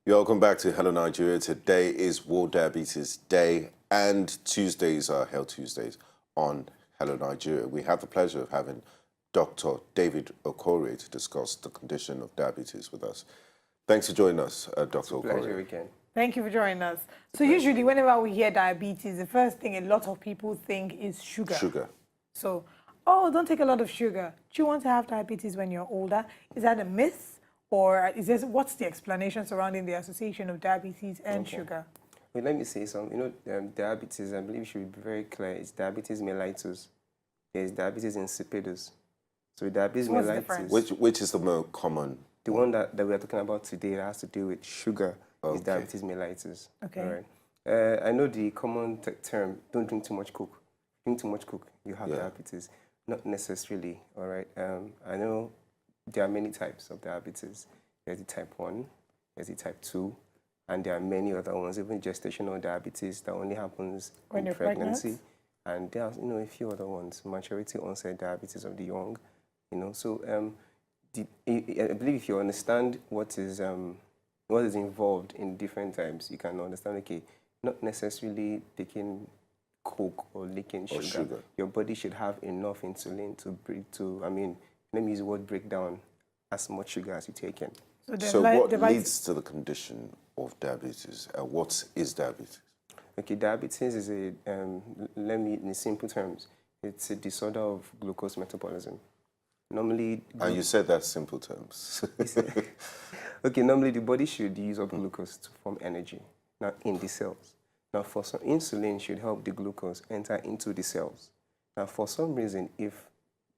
Welcome back to Hello Nigeria. Today is World Diabetes Day and Tuesdays are Health Tuesdays on Hello Nigeria. We have the pleasure of having Dr. David Okorie to discuss the condition of diabetes with us. Thanks for joining us, Dr. It's a Okorie. pleasure, weekend. Thank you for joining us. So usually whenever we hear diabetes, the first thing a lot of people think is sugar. Sugar. So, oh, don't take a lot of sugar. Do you want to have diabetes when you're older? Is that a myth? Or is this, what's the explanation surrounding the association of diabetes and sugar? Well, let me say something. You know, diabetes, I believe it should be very clear. It's diabetes mellitus. There's diabetes insipidus. So diabetes What's the mellitus. difference? Which is the more common? The one that we are talking about today that has to do with sugar is diabetes mellitus. Okay. All right. I know the common term, don't drink too much Coke. Drink too much Coke, you have diabetes. Not necessarily, all right? I know there are many types of diabetes. There's the type 1, there's the type 2, and there are many other ones, even gestational diabetes that only happens When in you're pregnancy. pregnant? And there are, a few other ones, maturity onset diabetes of the young, So I believe if you understand what is involved in different types, you can understand, okay, not necessarily taking Coke or licking sugar. Your body should have enough insulin let me use the word breakdown as much sugar as you take in. So what leads to the condition of diabetes? What is diabetes? Okay, diabetes is in simple terms, it's a disorder of glucose metabolism. Normally... And you said that simple terms. Okay, normally the body should use up glucose to form energy, now in the cells. Now for some, insulin should help the glucose enter into the cells. Now for some reason, if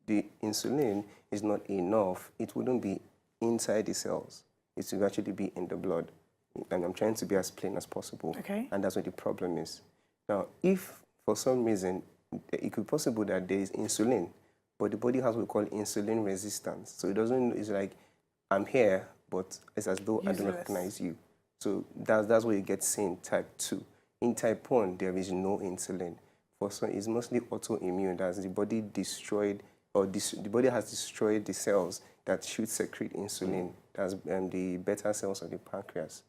the insulin is not enough, it wouldn't be inside the cells. It should actually be in the blood. And I'm trying to be as plain as possible. Okay. And that's what the problem is. Now, if for some reason, it could be possible that there is insulin, but the body has what we call insulin resistance. So it's like, I'm here, but it's as though I don't recognize you. So that's where you get seen type 2. In type 1, there is no insulin. For some, it's mostly autoimmune. That's the body destroyed, or the body has destroyed the cells that should secrete insulin. That's the beta cells of the pancreas.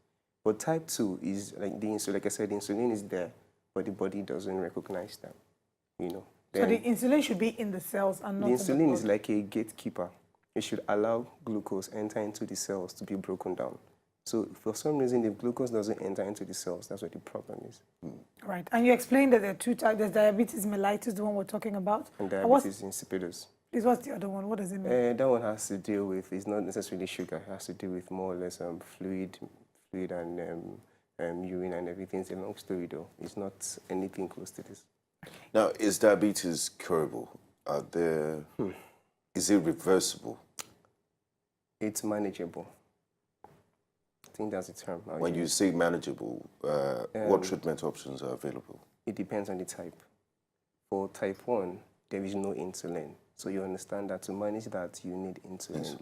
But type 2 is like the insulin. Like I said, the insulin is there, but the body doesn't recognize them. So the insulin should be in the cells and not in the blood. The insulin is like a gatekeeper. It should allow glucose enter into the cells to be broken down. So for some reason, if glucose doesn't enter into the cells, that's what the problem is. Right. And you explained that there are two types. There's diabetes mellitus, the one we're talking about. And diabetes insipidus. What's the other one? What does it mean? That one has to deal with, it's not necessarily sugar. It has to do with more or less fluid and urine and everything. It's a long story, though. It's not anything close to this. Now, is diabetes curable? Is it reversible? It's manageable. I think that's the term. When you say manageable, what treatment options are available? It depends on the type. For type 1, there is no insulin. So you understand that to manage that, you need insulin.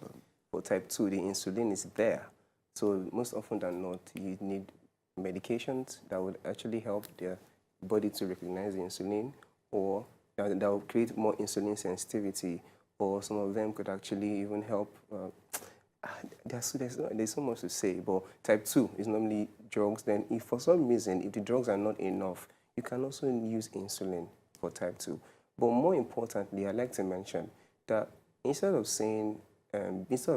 For type 2, the insulin is there. So most often than not, you need medications that would actually help the body to recognize the insulin, or that will create more insulin sensitivity, or some of them could actually even help. There's so much to say, but type 2 is normally drugs. Then if for some reason, if the drugs are not enough, you can also use insulin for type 2. But more importantly, I'd like to mention that instead of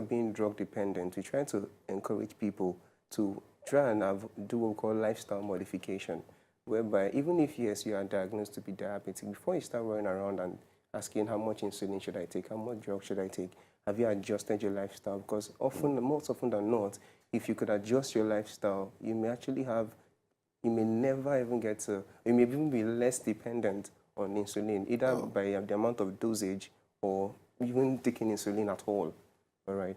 being drug dependent, we try to encourage people to try and do what we call lifestyle modification, whereby even if, yes, you are diagnosed to be diabetic, before you start running around and asking how much insulin should I take, how much drug should I take, have you adjusted your lifestyle? Because most often than not, if you could adjust your lifestyle, you may actually you may never even get to, you may even be less dependent on insulin, either by the amount of dosage or even taking insulin at all. All right.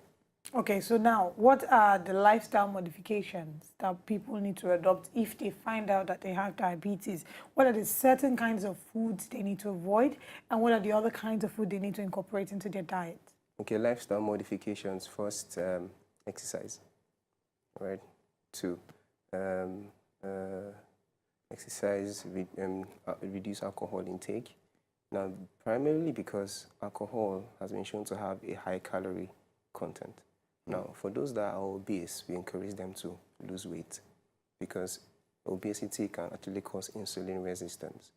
Okay, so now, what are the lifestyle modifications that people need to adopt if they find out that they have diabetes? What are the certain kinds of foods they need to avoid, and what are the other kinds of food they need to incorporate into their diet? Okay, lifestyle modifications. First, exercise. All right. 2, exercise, reduce alcohol intake. Now, primarily because alcohol has been shown to have a high calorie content. Now, for those that are obese, we encourage them to lose weight because obesity can actually cause insulin resistance.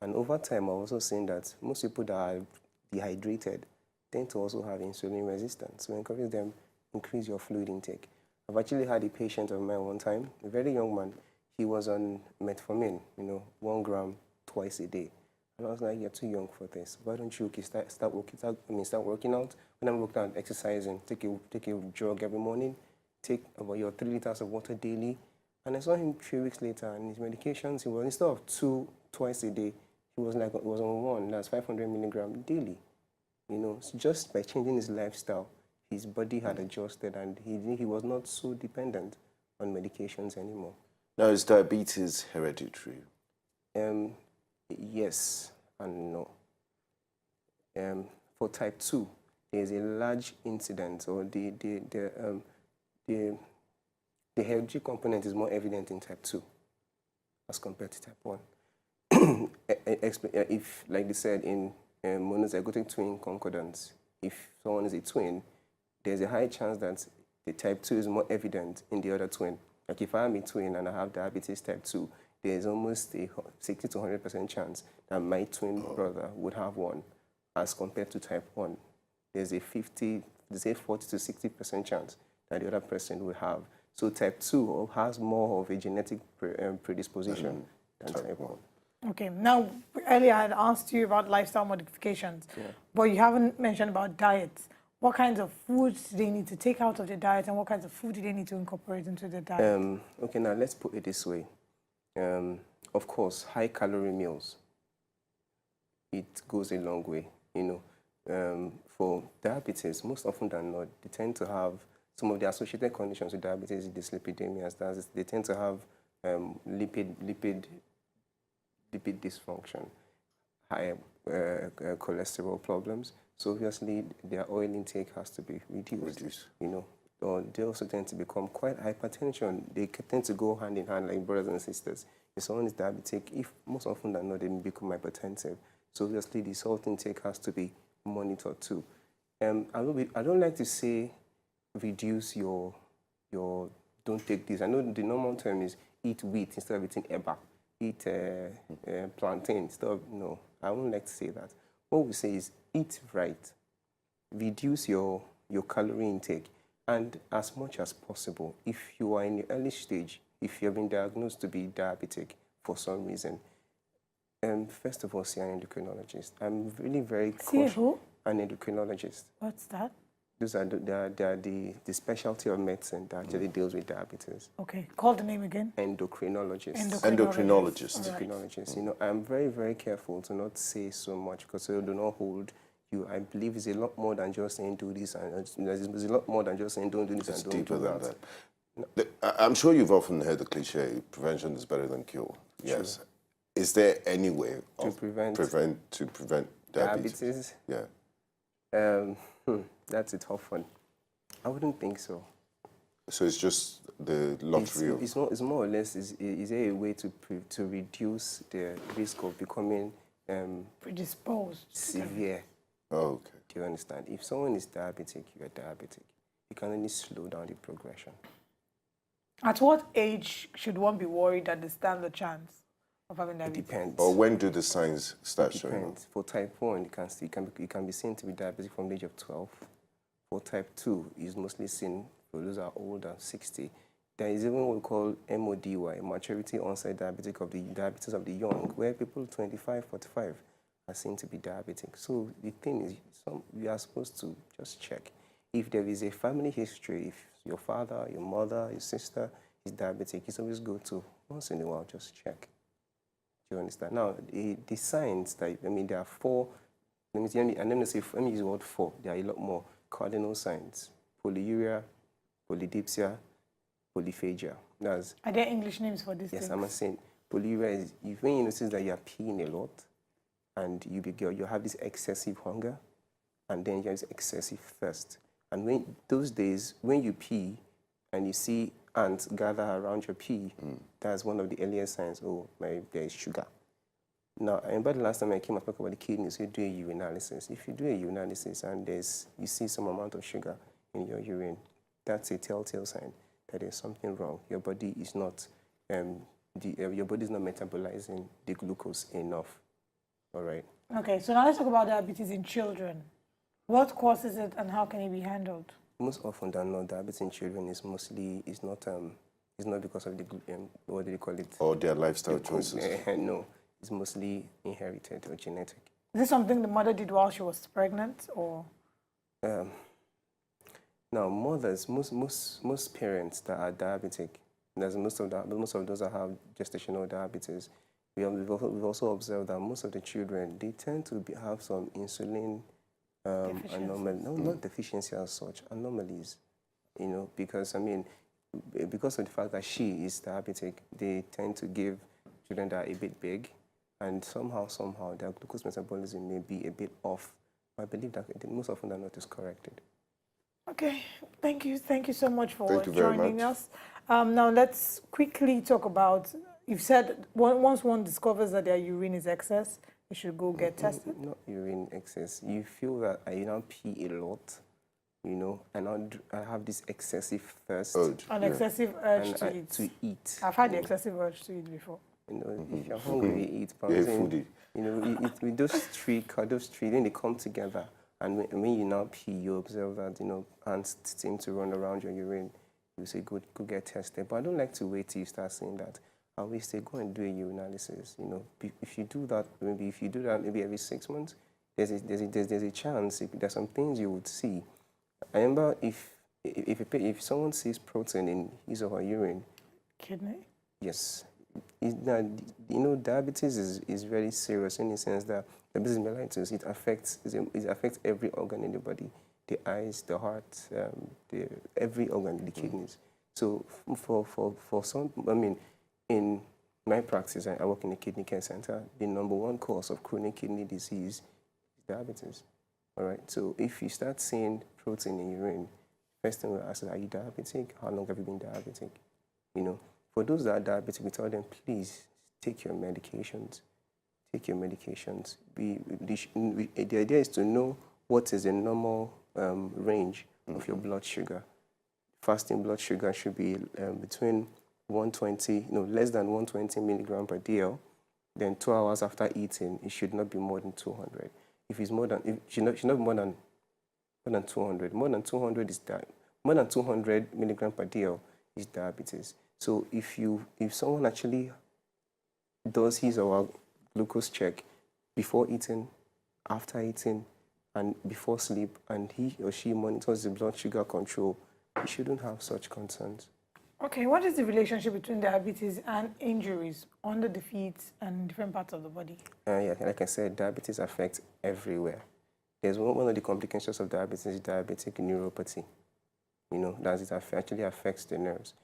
And over time, I've also seen that most people that are dehydrated tend to also have insulin resistance. So we encourage them, increase your fluid intake. I've actually had a patient of mine one time, a very young man. He was on metformin, 1 gram twice a day. And I was like, you're too young for this. Why don't you start working out? When I'm working out, exercising, take a jog every morning, take about your 3 liters of water daily. And I saw him 3 weeks later, and his medications, he was, instead of 2 twice a day, he was on 1, that's 500 milligrams daily. So just by changing his lifestyle, his body had adjusted, and he was not so dependent on medications anymore. Now, is diabetes hereditary? Yes and no. For type 2, there is a large incidence, or the hereditary component is more evident in type 2 as compared to type 1. If, like they said, in monozygotic twin concordance, if someone is a twin, there's a high chance that the type 2 is more evident in the other twin. Like if I'm a twin and I have diabetes type 2, there's almost a 60 to 100% chance that my twin brother would have one, as compared to type 1. There's a 40 to 60% chance that the other person will have. So type 2 has more of a genetic predisposition than type 1. Okay, now earlier I had asked you about lifestyle modifications, but you haven't mentioned about diets. What kinds of foods do they need to take out of their diet, and what kinds of food do they need to incorporate into their diet? Okay, now let's put it this way. Of course, high-calorie meals, it goes a long way. For diabetes, most often than not, they tend to have some of the associated conditions with diabetes, dyslipidemia, they tend to have lipid dysfunction, high cholesterol problems. So obviously, their oil intake has to be reduced. Or they also tend to become quite hypertension. They tend to go hand in hand like brothers and sisters. If someone is diabetic, if most often than not, they become hypertensive. So obviously, the salt intake has to be monitored too. I don't like to say reduce your don't take this. I know the normal term is eat wheat instead of eating eba, eat plantain instead of, no, I wouldn't like to say that. What we say is eat right, reduce your calorie intake, and as much as possible, if you are in the early stage, if you have been diagnosed to be diabetic for some reason, first of all, see an endocrinologist. I'm really very cautious. who? An endocrinologist. What's that? Those are the specialty of medicine that actually deals with diabetes. Okay, call the name again. Endocrinologist. Endocrinologist. Right. Endocrinologist. I'm very, very careful to not say so much because I do not hold you. I believe it's a lot more than just saying do this, and there's a lot more than just saying don't do this It's and don't deeper do than that. that. I'm sure you've often heard the cliche, prevention is better than cure. Yes. True. Is there any way To of prevent diabetes? Yeah. That's a tough one. I wouldn't think so. So it's just the lottery of... It's more or less, is there a way to reduce the risk of becoming Predisposed. severe? Oh, okay. Do you understand? If someone is diabetic, you are diabetic. You can only slow down the progression. At what age should one be worried that they stand a chance of having It diabetes? depends. But when do the signs start showing up? Depends. For type 1, you can be seen to be diabetic from the age of 12. For type 2, it's mostly seen for those that are older, 60. There is even what we call MODY, maturity onset diabetes of the young, where people 25, 45 are seen to be diabetic. So the thing is, we are supposed to just check. If there is a family history, if your father, your mother, your sister is diabetic, it's always good to, once in a while, just check. Do you understand? Now, the signs, there are 4, let me use the word 4, there are a lot more cardinal signs: polyuria, polydipsia, polyphagia. Are there English names for these Yes, things? I'm saying polyuria is when you notice that you are peeing a lot, and you have this excessive hunger, and then you have this excessive thirst. And when those days, when you pee and you see ants gather around your pee, that's one of the earliest signs, there is sugar. Now, I remember the last time I came and spoke about the kidneys, you do a urinalysis. If you do a urinalysis and you see some amount of sugar in your urine, that's a telltale sign that there's something wrong. Your body is not your body is not metabolizing the glucose enough. All right. Okay, so now let's talk about diabetes in children. What causes it and how can it be handled? Most often than not, diabetes in children is not because of the what do you call it? Or their lifestyle choices. No, it's mostly inherited or genetic. Is this something the mother did while she was pregnant, or? Now, mothers, most parents that are diabetic, there's most of those that have gestational diabetes. We've also observed that most of the children, they tend to have some insulin anomalies. No, not deficiency as such, anomalies. You know, because because of the fact that she is diabetic, they tend to give children that are a bit big, and somehow their glucose metabolism may be a bit off. I believe that most often than not is corrected. Okay, thank you so much for Thank you very joining much. us. Now let's quickly talk about, you've said once one discovers that their urine is excess, they should go get tested. Not urine excess. You feel that I now pee a lot, you know, and I have this excessive thirst. Urge. An yeah. excessive urge to eat. I've had the excessive urge to eat before. You know, if you're hungry, you eat. But You're a then, foodie. you know, with those three, then they come together. And when you now pee, you observe that, you know, ants seem to run around your urine. You say, go get tested. But I don't like to wait till you start saying that. I always say, go and do a urinalysis. You know, if you do that, maybe every 6 months, there's a chance. There's some things you would see. I remember if someone sees protein in his or her urine, Kidney? yes. You know, diabetes is very serious in the sense that diabetes mellitus, it affects every organ in the body, the eyes, the heart, every organ, the kidneys. So for some, in my practice, I work in a kidney care center. The #1 cause of chronic kidney disease is diabetes. All right. So if you start seeing protein in urine, first thing we'll ask is, are you diabetic? How long have you been diabetic? You know. For those that are diabetic, we tell them, please take your medications. Take your medications. The idea is to know what is the normal range of your blood sugar. Fasting blood sugar should be between 120, less than 120 milligram per DL. Then 2 hours after eating, it should not be more than 200. If it's more than, it should not be more than 200. More than 200 milligram per DL is diabetes. So if someone actually does his or her glucose check before eating, after eating, and before sleep, and he or she monitors the blood sugar control, you shouldn't have such concerns. Okay, what is the relationship between diabetes and injuries on the feet and different parts of the body? Yeah, like I said, diabetes affects everywhere. There's one of the complications of diabetes is diabetic neuropathy. You know, that it actually affects the nerves.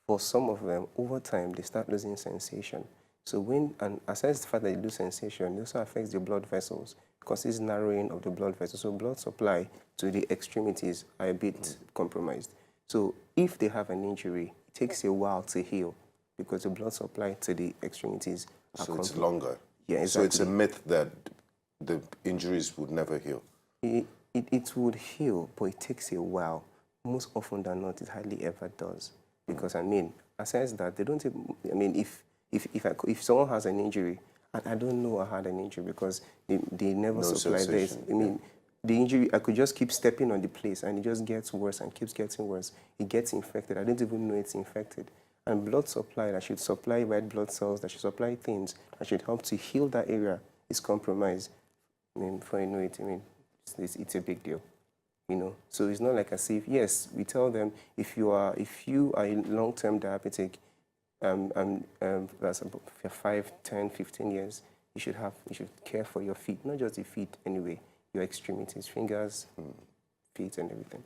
For some of them, over time, they start losing sensation. So aside the fact that they lose sensation, it also affects the blood vessels, causes narrowing of the blood vessels. So blood supply to the extremities are a bit compromised. So if they have an injury, it takes a while to heal because the blood supply to the extremities are So it's longer. Yeah, exactly. So it's a myth that the injuries would never heal. It would heal, but it takes a while. Most often than not, it hardly ever does. Because aside that, they don't. If someone has an injury, and I don't know I had an injury because they never supply this. The injury, I could just keep stepping on the place, and it just gets worse and keeps getting worse. It gets infected. I don't even know it's infected. And blood supply that should supply red blood cells, that should supply things that should help to heal that area is compromised. Before you know it, it's a big deal. You know, so it's not like as if, yes, we tell them if you are a long-term diabetic, that's about 5, 10, 15 years, you should care for your feet, not just the feet anyway, your extremities, fingers, feet, and everything.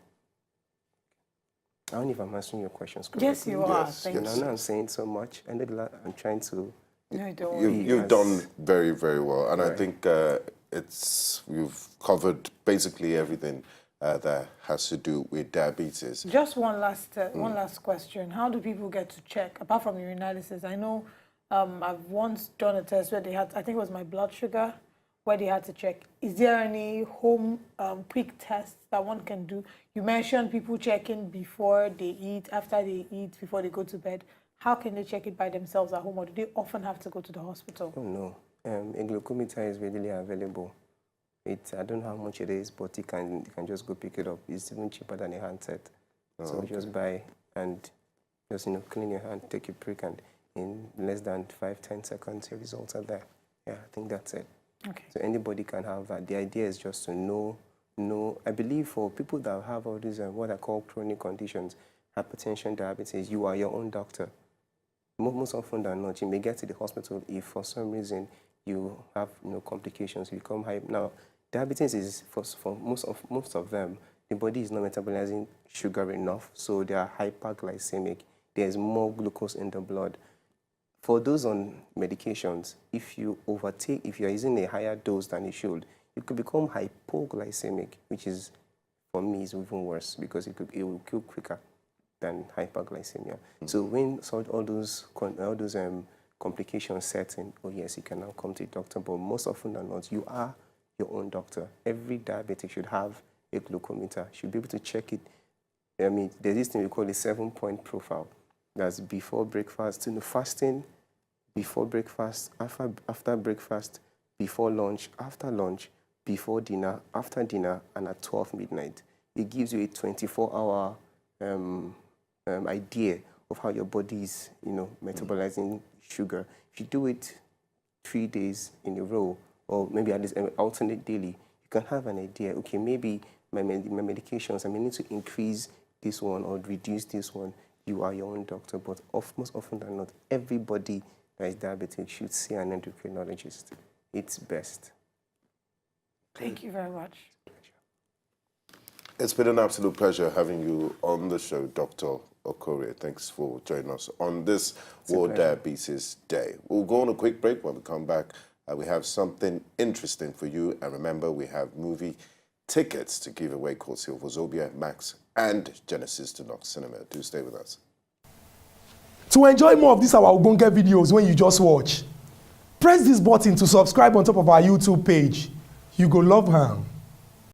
I don't know if I'm answering your questions correctly. Yes, you are. Yes, Thank I know I'm saying so much, and I'm trying to. No, don't worry. You've done very, very well, and Right. I think you've covered basically everything that has to do with diabetes. Just one last question. How do people get to check, apart from urinalysis? I know I've once done a test where they had, I think it was my blood sugar, where they had to check. Is there any home quick tests that one can do? You mentioned people checking before they eat, after they eat, before they go to bed. How can they check it by themselves at home, or do they often have to go to the hospital? Oh, no. A glucometer is readily available. I don't know how much it is, but you can just go pick it up. It's even cheaper than a handset. So okay. just buy and just clean your hand, take a prick, and in less than 5-10 seconds, your results are there. Yeah, I think that's it. Okay. So anybody can have that. The idea is just to know. I believe for people that have all these what I call chronic conditions, hypertension, diabetes, you are your own doctor. Most often than not, you may get to the hospital if for some reason you have complications, you become high. Now, diabetes is for most of them, the body is not metabolizing sugar enough, so they are hyperglycemic. There's more glucose in the blood. For those on medications, if you're using a higher dose than you should, you could become hypoglycemic, which is, for me, is even worse because it will kill quicker than hyperglycemia. So when all those complications set in, oh yes, you can now come to a doctor, but most often than not, you are your own doctor. Every diabetic should have a glucometer, should be able to check it. I mean, there's this thing we call a 7-point profile. That's before breakfast, fasting, before breakfast, after breakfast, before lunch, after lunch, before dinner, after dinner, and at 12 midnight. It gives you a 24-hour idea of how your body is, metabolizing sugar. If you do it 3 days in a row, or maybe at least alternate daily, you can have an idea. Okay, maybe my medications, I may need to increase this one or reduce this one. You are your own doctor, but most often than not, everybody that is diabetic should see an endocrinologist. It's best. Thank you very much. It's been an absolute pleasure having you on the show, Dr. Okorie. Thanks for joining us on this World Diabetes Day. We'll go on a quick break. When we come back, we have something interesting for you. And remember, we have movie tickets to give away called Wazobia, Max, and Genesis to Knox Cinema. Do stay with us. To enjoy more of these our Ogbonge videos when you just watch, press this button to subscribe on top of our YouTube page. You go love her.